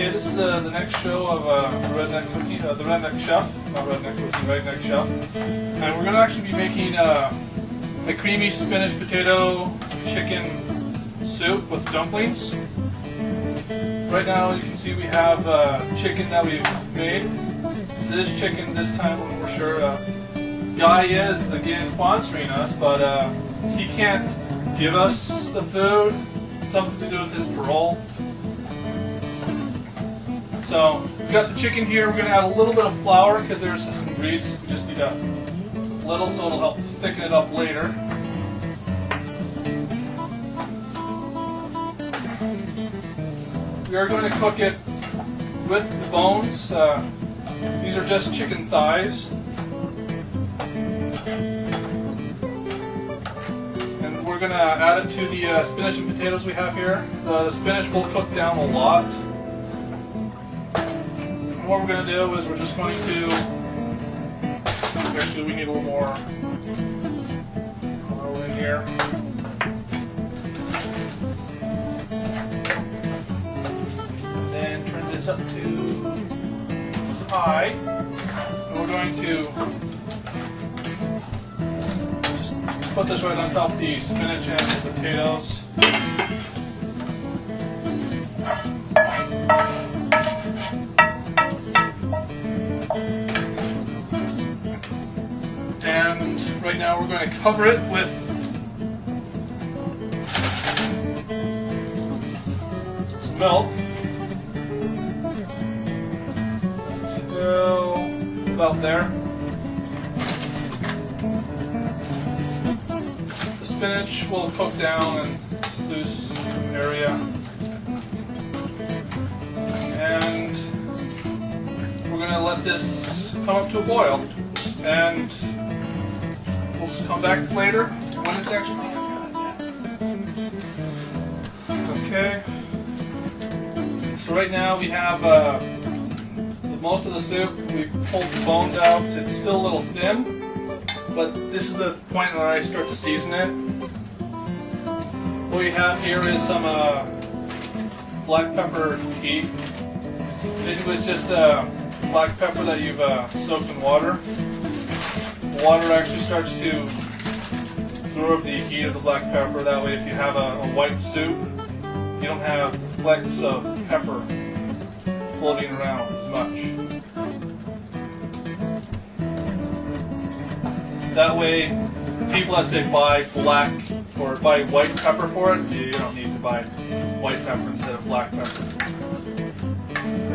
Okay, this is the next show of the Redneck Cookie, the Redneck Chef, not Redneck Cookie, Redneck Chef, and we're going to actually be making a creamy spinach potato chicken soup with dumplings. Right now you can see we have chicken that we've made. So this chicken this time we're sure Guy is again sponsoring us, but he can't give us the food. Something to do with his parole. So we got the chicken here. We're going to add a little bit of flour because there's some grease. We just need a little so it'll help thicken it up later. We are going to cook it with the bones. These are just chicken thighs. And we're going to add it to the spinach and potatoes we have here. The spinach will cook down a lot. And what we're going to do is we're just going to, actually we need a little more oil in here. This up to high, and we're going to just put this right on top of the spinach and the potatoes. And right now we're going to cover it with some milk. About there. The spinach will cook down and lose some area. And we're going to let this come up to a boil. And we'll come back later when it's actually okay. So right now we have most of the soup. We've pulled the bones out. It's still a little thin, but this is the point where I start to season it. What we have here is some black pepper tea. Basically it's just black pepper that you've soaked in water. The water actually starts to absorb the heat of the black pepper. That way if you have a white soup, you don't have flecks of pepper floating around as much. That way, people that say buy black or buy white pepper for it, you don't need to buy white pepper instead of black pepper.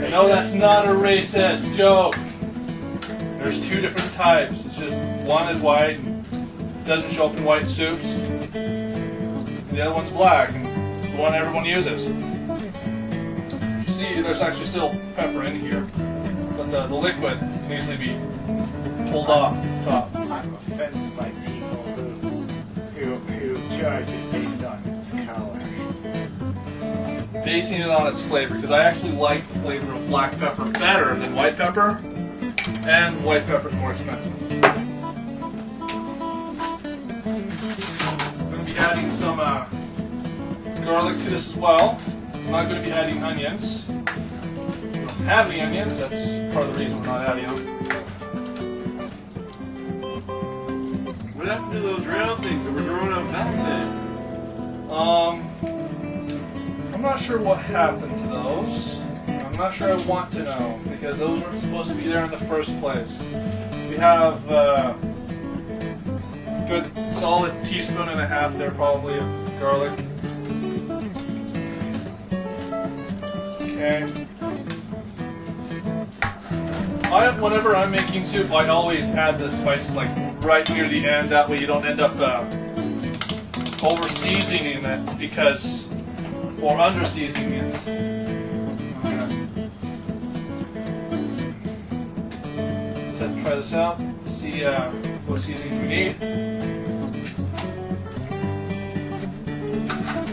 I know that's not a racist joke. There's two different types. It's just one is white and doesn't show up in white soups, and the other one's black, and it's the one everyone uses. See, there's actually still pepper in here, but the liquid can easily be pulled off the top. I'm offended by people who judge it based on its color. Basing it on its flavor, because I actually like the flavor of black pepper better than white pepper, and white pepper is more expensive. I'm going to be adding some garlic to this as well. I'm not going to be adding onions. We don't have any onions, that's part of the reason we're not adding them. What happened to those round things that were growing up back then? I'm not sure what happened to those. I'm not sure I want to know, because those weren't supposed to be there in the first place. We have a good solid teaspoon and a half there probably of garlic. Okay. Whenever I'm making soup, I always add the spices like right near the end. That way you don't end up over seasoning it because, or under seasoning it. Let's try this out. See what seasonings we need.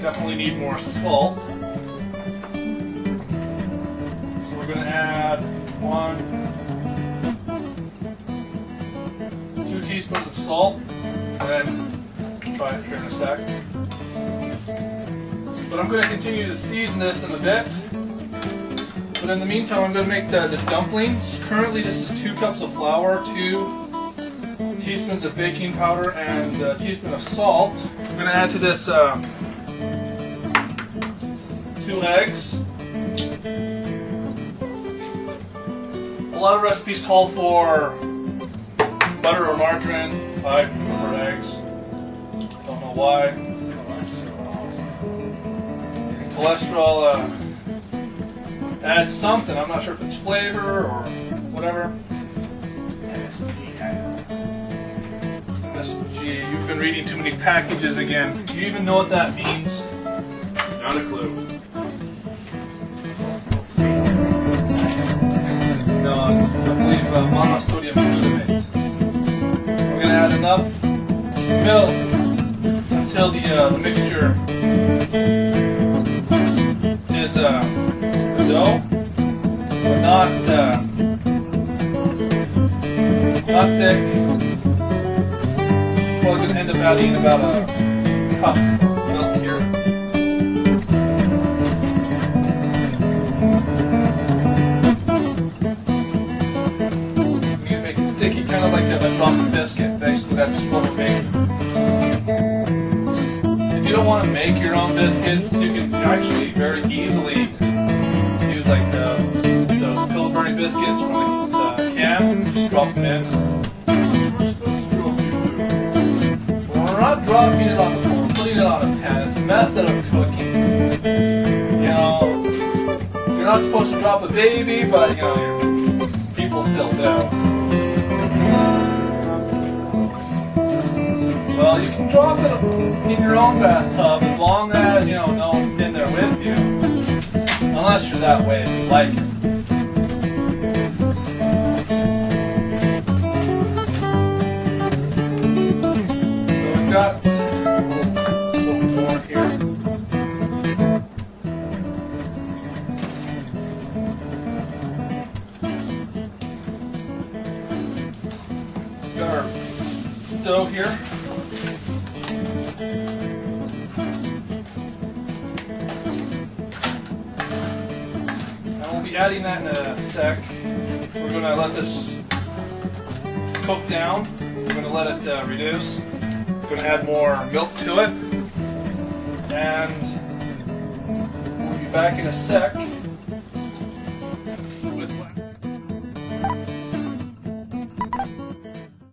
Definitely need more salt. We're going to add 2 teaspoons of salt, and then try it here in a sec. But I'm going to continue to season this in a bit. But in the meantime, I'm going to make the dumplings. Currently, this is 2 cups of flour, 2 teaspoons of baking powder, and a teaspoon of salt. I'm going to add to this 2 eggs. A lot of recipes call for butter or margarine. I prefer eggs. Don't know why. Cholesterol adds something. I'm not sure if it's flavor or whatever. MSG. You've been reading too many packages again. Do you even know what that means? Not a clue. No, it's, I believe, monosodium glutamate. We're going to add enough milk until the mixture is the dough, but not thick. Probably going to end up adding about a cup of milk here. You make it sticky, kind of like a drop of biscuit. Basically, that's what we're making. If you don't want to make your own biscuits, you can actually very easily use like those Pillsbury biscuits from the can. Just drop them in. Well, we're not dropping it on the floor. We're putting it on a pan. It's a method of cooking. You know, you're not supposed to drop a baby, but you know, people still do. Well, you can drop it in your own bathtub as long as, you know, no one's in there with you. Unless you're that way and you like it. So we've got a little more here. We've got our dough here. Adding that in a sec. We're going to let this cook down. We're going to let it reduce. We're going to add more milk to it. And we'll be back in a sec.